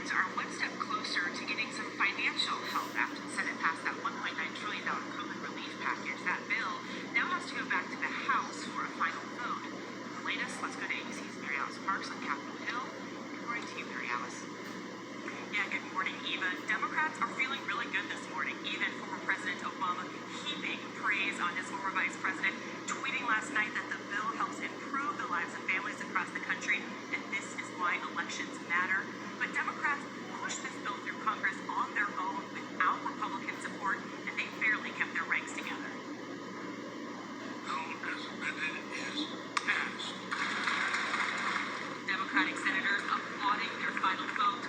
Americans are one step closer to getting some financial help after the Senate passed that $1.9 trillion COVID relief package. That bill now has to go back to the House for a final vote. The latest, let's go to ABC's Mary Alice Parks on Capitol Hill. Good morning to you, Mary Alice. Yeah, good morning, Eva. Democrats are feeling really good this morning. Even former President Obama heaping praise on his former vice president, tweeting last night that the bill helps improve the lives of families across the country, and this is why elections matter. But Democrats pushed this bill through Congress on their own without Republican support, and they barely kept their ranks together. Bill as amended is passed. Democratic senators applauding their final vote.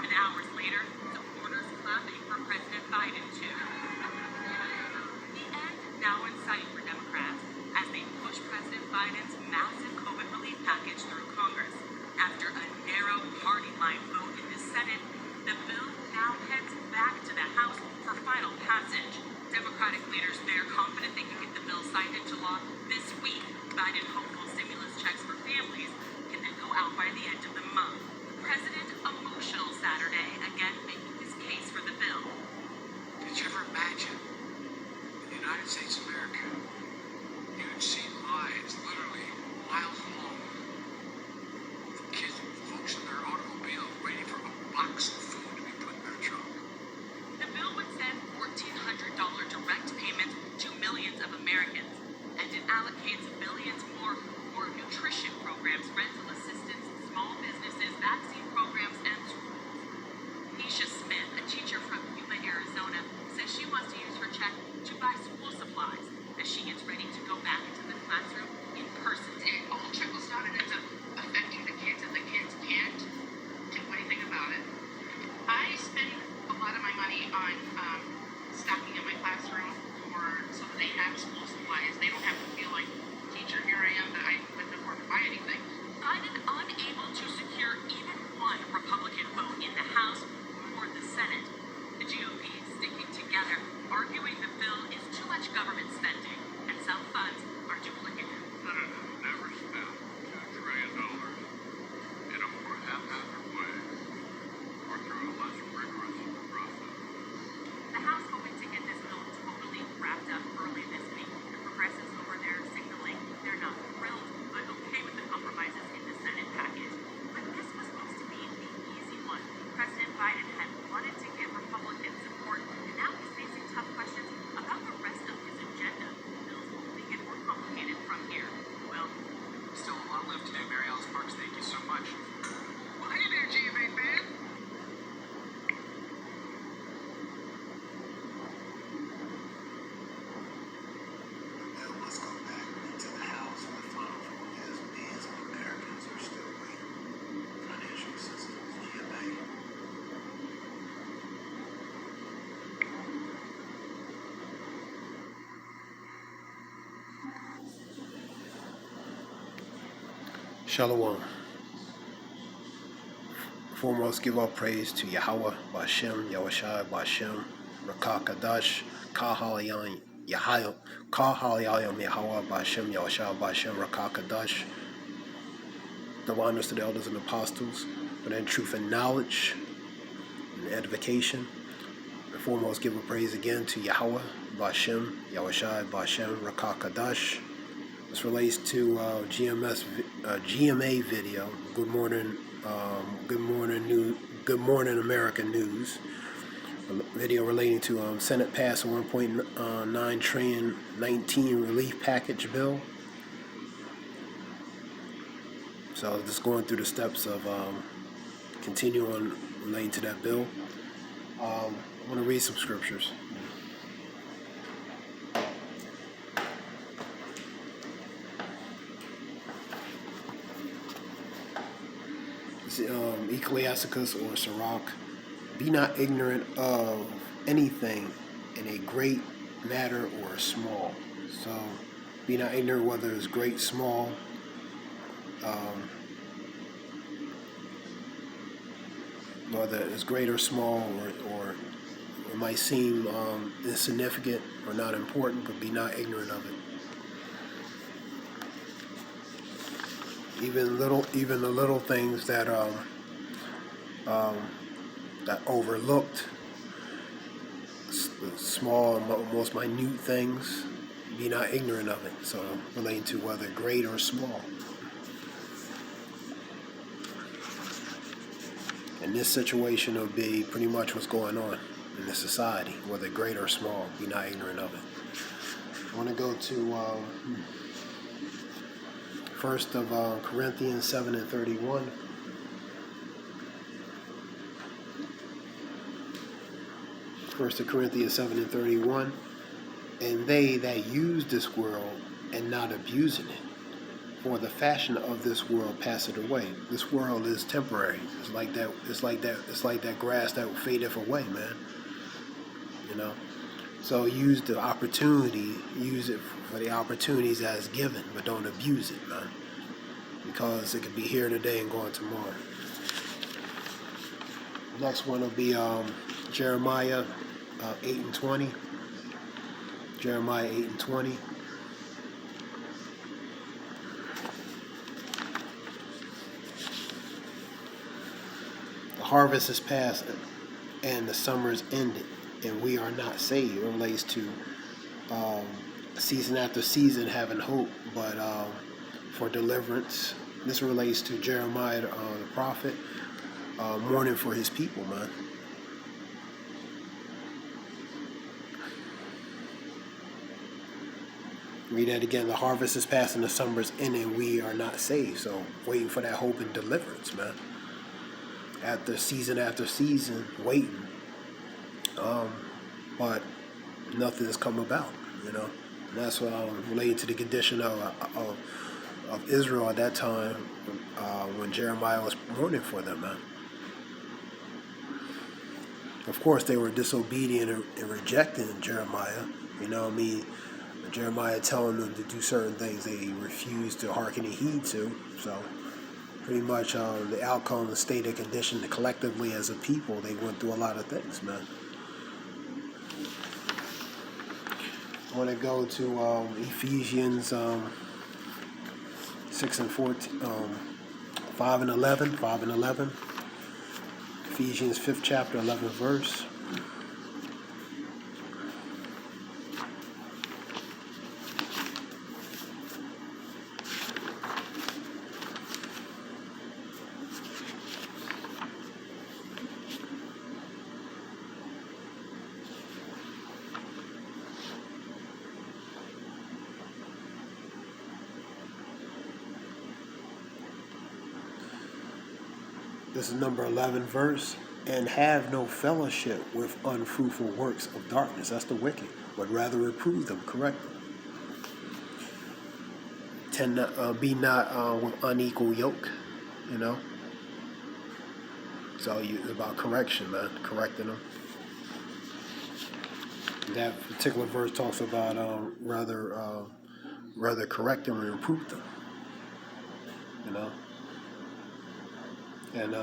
And hours later, supporters clapping for President Biden, too. The end now in sight for Democrats as they push President Biden's massive COVID relief package through Congress. After a narrow party line vote in the Senate, the bill now heads back to the House for final passage. Democratic leaders there confident they can get the bill signed into law this week. Biden hopeful stimulus checks for families can then go out by the end of the month. The president emotional Saturday, again making his case for the bill. Did you ever imagine in the United States of America, you'd see lines literally miles long for kids, folks in their automobile waiting for a box of food to be put in their trunk? The bill would send $1,400 direct payments to millions of Americans, and it allocates billions more for nutrition programs, rental assistance, small businesses, vaccine programs, and schools. Nisha Smith, a teacher from Yuma, Arizona, says she wants to use her check to buy school supplies as she gets ready to go back into the classroom in person. It all trickles down and ends up affecting the kids, and the kids can't do anything about it. I spend a lot of my money on stocking in my classroom so that they have school supplies. They don't have to feel like, teacher, here I am, that I couldn't afford to buy anything. Biden unable to secure even one Republican vote in the House or the Senate. The GOP sticking together, arguing the bill is too much government spending and some funds are duplicative. Senate has never spent $2 trillion in a more haphazard way or through a less rigorous process. The House hoping to get this bill totally wrapped up early this week. The progressives over there signaling they're not thrilled, but okay with the compromises in the Senate package. But this was supposed to be the easy one. President Biden had wanted to get Republican support, and now he's facing tough questions about the rest of his agenda. The bill's only get more complicated from here. Well, Still a lot left to do. Mary Alice Parks, thank you so much. Well, hey there, GMA fan. Now let's go back to the House for the final vote as millions of Americans are still waiting. Financial assistance, GMA. Shalom. Foremost, give all praise to Yahweh, Bashem, Yahushai, Bashem, Rakah Kadash, Kahalayam, Yahayim, Kahalayam, Yahweh, Bashem, Yahushai, Bashem, Rakah Kadash. The honors to the elders and apostles, but in truth and knowledge and edification. And foremost, give a praise again to Yahweh, Bashem, Yahushai, Bashem, Rakah Kadash. This relates to GMA video. Good morning, Good morning, America news. A video relating to Senate pass a 1.9 trillion 19 relief package bill. So just going through the steps of continuing relating to that bill. I want to read some scriptures. Ecclesiasticus or Sirach, be not ignorant of anything in a great matter or small. So be not ignorant whether it's great, small, whether it's great or small, or it might seem insignificant or not important, but be not ignorant of it. Even the little things that that overlooked small, most minute things. Be not ignorant of it. So relating to whether great or small. And this situation will be pretty much what's going on in this society, whether great or small. Be not ignorant of it. I want to go to 1st of Corinthians 7:31. First of Corinthians 7:31. And they that use this world and not abusing it, for the fashion of this world passeth away. This world is temporary. It's like that. It's like that grass that fadeth away, man. You know. So use the opportunity. Use it for the opportunities that is given, but don't abuse it, man. Because it could be here today and gone tomorrow. Next one will be Jeremiah 8:20. Jeremiah 8:20. The harvest is past and the summer is ended, and we are not saved. It relates to season after season having hope, but for deliverance. This relates to Jeremiah the prophet mourning for his people, man. Read that again. The harvest is past and the summer is ended, and we are not saved. So waiting for that hope and deliverance, man. After season, waiting. But nothing has come about, you know. And that's related to the condition of Israel at that time when Jeremiah was mourning for them, man. Of course, they were disobedient and rejecting Jeremiah. You know what I mean? Jeremiah telling them to do certain things they refused to hearken and heed to. So pretty much the outcome, the state of condition, collectively as a people, they went through a lot of things, man. I want to go to Ephesians 6 and 14, 5 and 11. Ephesians 5th chapter, 11th verse. This is number 11 verse. And have no fellowship with unfruitful works of darkness. That's the wicked. But rather reprove them, correct them. Be not with unequal yoke, you know. So it's about correction, man. Correcting them. That particular verse talks about rather correct them and reprove them, you know. And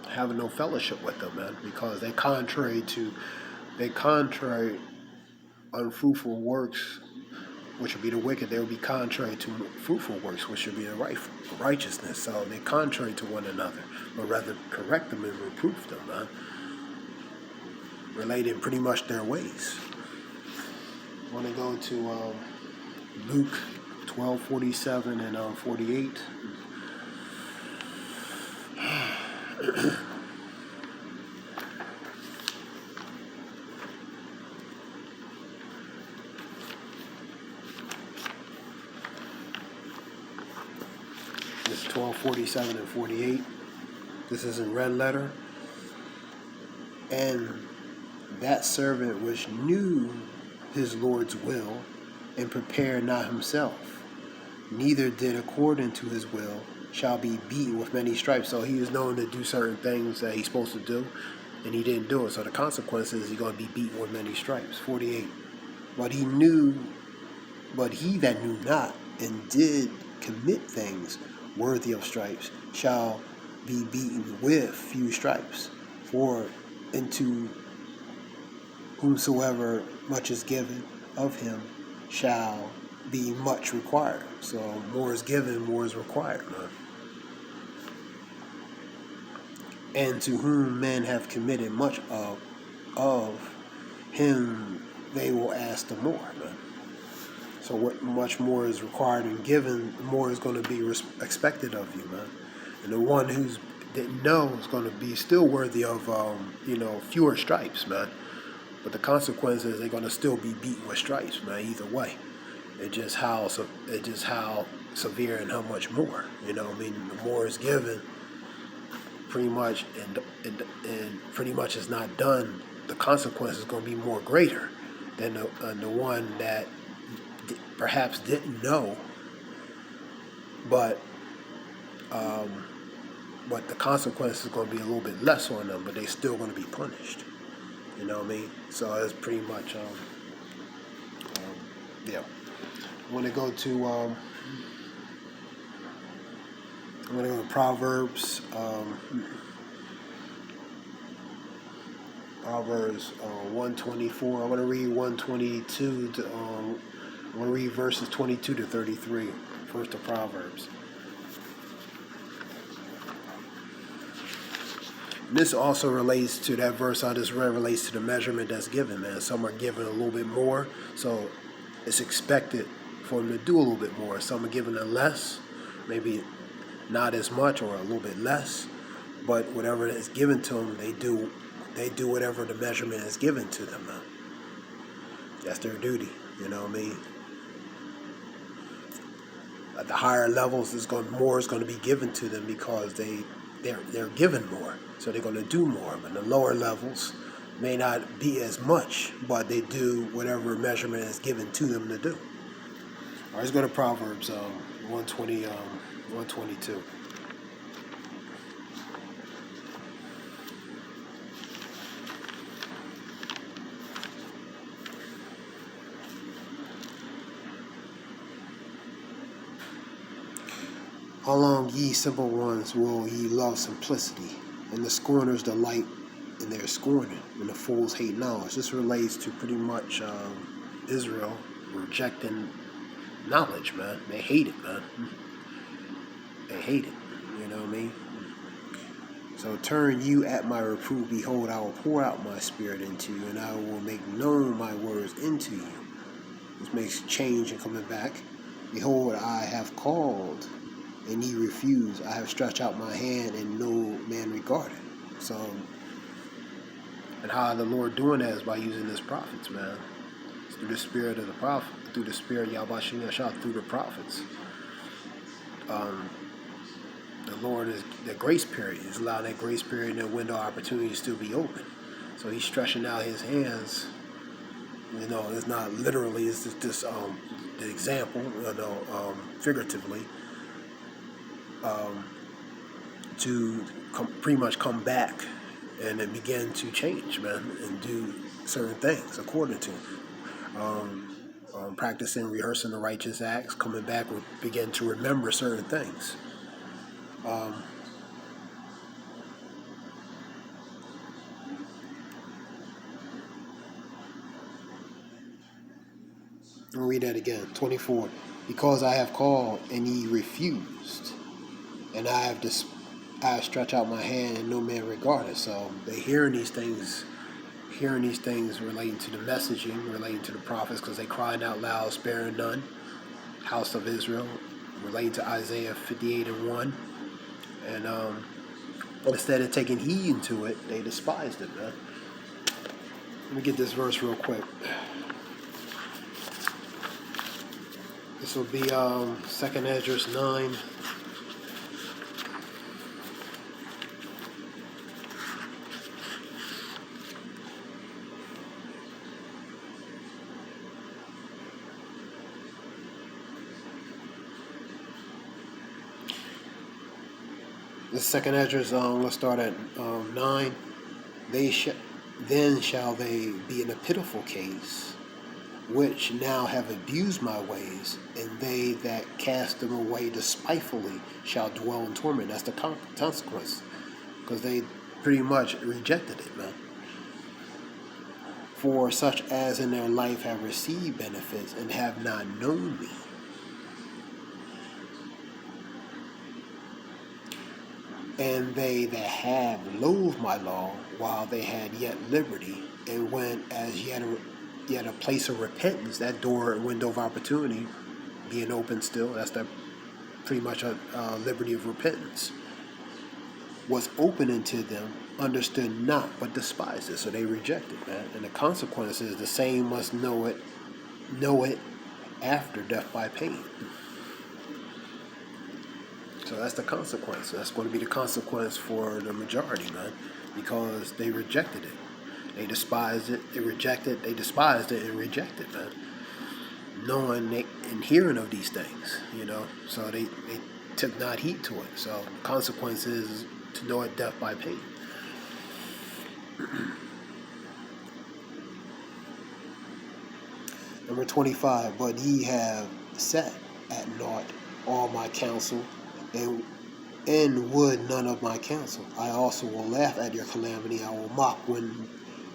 having no fellowship with them, man, because they contrary unfruitful works, which would be the wicked. They would be contrary to fruitful works, which would be the righteousness. So they're contrary to one another, but rather correct them and reprove them, man. Relating pretty much their ways. I want to go to Luke 12:47 and 48. This is 12:47 and 48. This is in red letter. And that servant which knew his Lord's will and prepared not himself, neither did according to his will, shall be beaten with many stripes. So he was known to do certain things that he's supposed to do, and he didn't do it. So the consequence is he's going to be beaten with many stripes. 48. But he that knew not and did commit things worthy of stripes shall be beaten with few stripes. For into whomsoever much is given of him shall be much required. So more is given, more is required, man. and to whom men have committed much of him they will ask the more, man. So what much more is required and given, the more is going to be expected of you, man. And the one who's didn't know is going to be still worthy of, fewer stripes, man. But the consequences, they're going to still be beaten with stripes, man. Either way, it's just how severe and how much more. You know, what I mean, the more is given, pretty much, and pretty much is not done. The consequence is going to be more greater than the one that perhaps didn't know, but the consequence is going to be a little bit less on them, but they still going to be punished. You know what I mean? So it's pretty much, yeah. I want to go to Proverbs. Proverbs 124. I want to read 122 to. I want to read verses 22 to 33. First of Proverbs. This also relates to that verse I just read, relates to the measurement that's given, man. Some are given a little bit more, so it's expected for them to do a little bit more. Some are given a less, maybe not as much or a little bit less, but whatever is given to them, they do whatever the measurement is given to them, man. That's their duty, you know what I mean? At the higher levels, more is going to be given to them because they're given more, so they're going to do more. But the lower levels may not be as much, but they do whatever measurement is given to them to do. All right, let's go to Proverbs 122. How long, ye simple ones, will ye love simplicity, and the scorners delight in their scorning, and the fools hate knowledge? This relates to pretty much Israel rejecting knowledge, man. They hate it, man. They hate it, you know what I mean? So turn you at my reproof, behold, I will pour out my spirit into you, and I will make known my words into you. This makes change and coming back. Behold, I have called, and ye refuse. I have stretched out my hand, and no man regarded. So, and how the Lord doing that is by using his prophets, man. It's through the spirit of the prophet, through the spirit of Yahweh Yashah, through the prophets. The Lord is the grace period. He's allowing that grace period and that window of opportunity to still be open. So he's stretching out his hands. You know, it's not literally. It's just this the example. Figuratively. To pretty much come back and then begin to change, man, and do certain things according to practicing, rehearsing the righteous acts, coming back, will begin to remember certain things. I'll read that again. 24. Because I have called and ye refused, and I have stretched out my hand and no man regarded. So they hearing these things relating to the messaging, relating to the prophets, because they crying out loud, sparing none. House of Israel, relating to Isaiah 58:1, and instead of taking heed to it, they despised it, man. Let me get this verse real quick. This will be 2nd Ezra 9. The 2nd Ezra, let's start at 9. Then shall they be in a pitiful case, which now have abused my ways, and they that cast them away despitefully shall dwell in torment. That's the consequence, because they pretty much rejected it, man. For such as in their life have received benefits and have not known me. And they that have loathed my law while they had yet liberty, and went as yet a place of repentance, that door and window of opportunity being open still, that's the pretty much a liberty of repentance, was open unto them, understood not, but despised it. So they rejected, man. And the consequence is the same must know it after death by pain. So that's the consequence. That's going to be the consequence for the majority, man, because they rejected it. They despised it, they rejected, they despised it and rejected, man. Knowing and hearing of these things, so they took not heed to it. So the consequence is to know it death by pain. Number 25, but ye have set at naught all my counsel, and would none of my counsel. I also will laugh at your calamity. I will mock when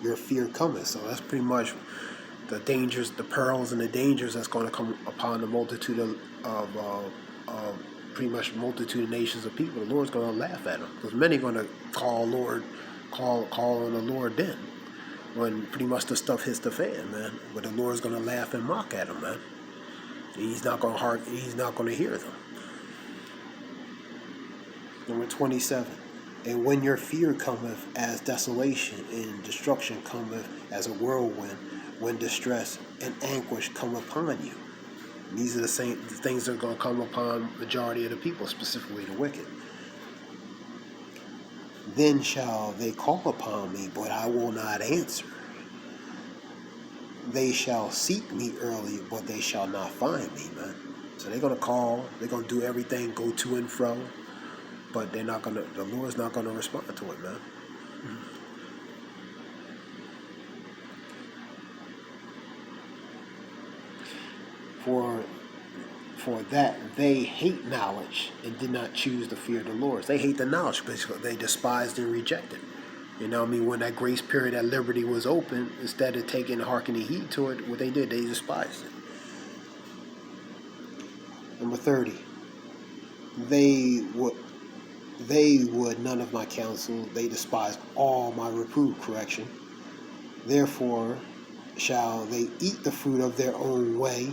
your fear cometh. So that's pretty much the dangers, the perils and the dangers that's going to come upon the multitude of pretty much multitude of nations of people. The Lord's going to laugh at them, because many are going to call on the Lord then, when pretty much the stuff hits the fan, man. But the Lord's going to laugh and mock at them, man. He's not going to hear them. Number 27. And when your fear cometh as desolation, and destruction cometh as a whirlwind, when distress and anguish come upon you. And these are the things that are going to come upon the majority of the people, specifically the wicked. Then shall they call upon me, but I will not answer. They shall seek me early, but they shall not find me, man. So they're going to call, they're going to do everything, go to and fro, but the Lord's not going to respond to it, man. For that they hate knowledge and did not choose to fear the Lord. They hate the knowledge because they despised and rejected. When that grace period, that liberty was open, instead of taking hearkening heed to it, what they did, they despised it. Number 30. They would none of my counsel. They despised all my reproof, correction. Therefore shall they eat the fruit of their own way,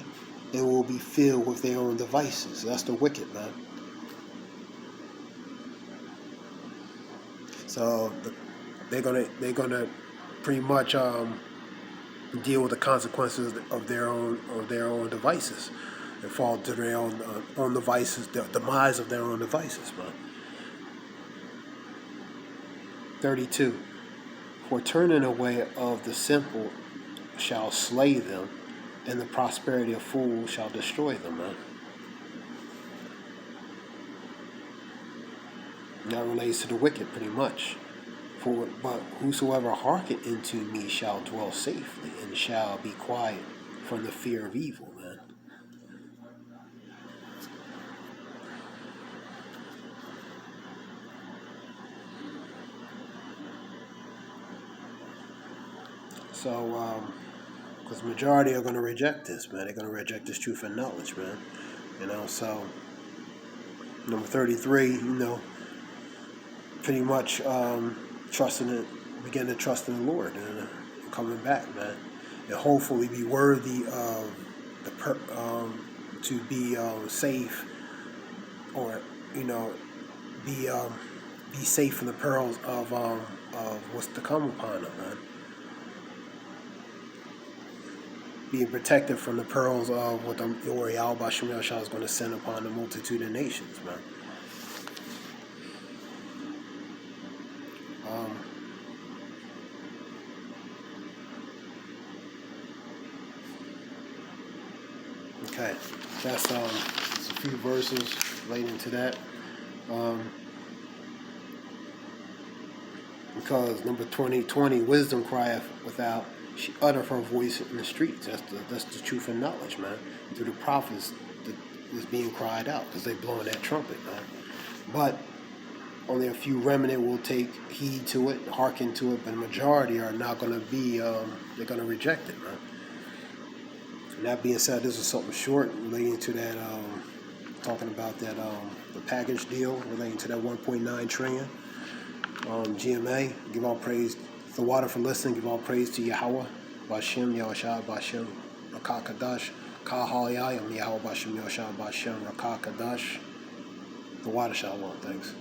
and will be filled with their own devices. That's the wicked, man. So they're gonna pretty much deal with the consequences of their own devices, and fall to their own devices, the demise of their own devices, man. 32. For turning away of the simple shall slay them, and the prosperity of fools shall destroy them, man. And that relates to the wicked, pretty much. But whosoever hearken unto me shall dwell safely, and shall be quiet from the fear of evil, man. So, because the majority are going to reject this, man. They're going to reject this truth and knowledge, man. So number 33, pretty much begin to trust in the Lord and coming back, man, and hopefully be worthy of to be safe, or be safe from the perils of what's to come upon them, man. Being protected from the perils of what the Lord Yahweh Shem Yahshua is going to send upon the multitude of nations, man. Okay, that's a few verses relating to that. Because number 20, wisdom crieth without. She uttered her voice in the streets. That's the truth and knowledge, man. Through the prophets that is being cried out, because they blowing that trumpet, man. But only a few remnant will take heed to it, hearken to it, but the majority are not going to be. They're going to reject it, man. And that being said, this is something short relating to that. Talking about that the package deal relating to that 1.9 trillion. GMA, give all praise. The water for listening, give all praise to Yahweh, Bashem, Yahushua, Bashem, Rakakadash, Kahalayayim, Yahweh, Bashem, Yahushua, Bashem, Rakakadash. The water shall want, thanks.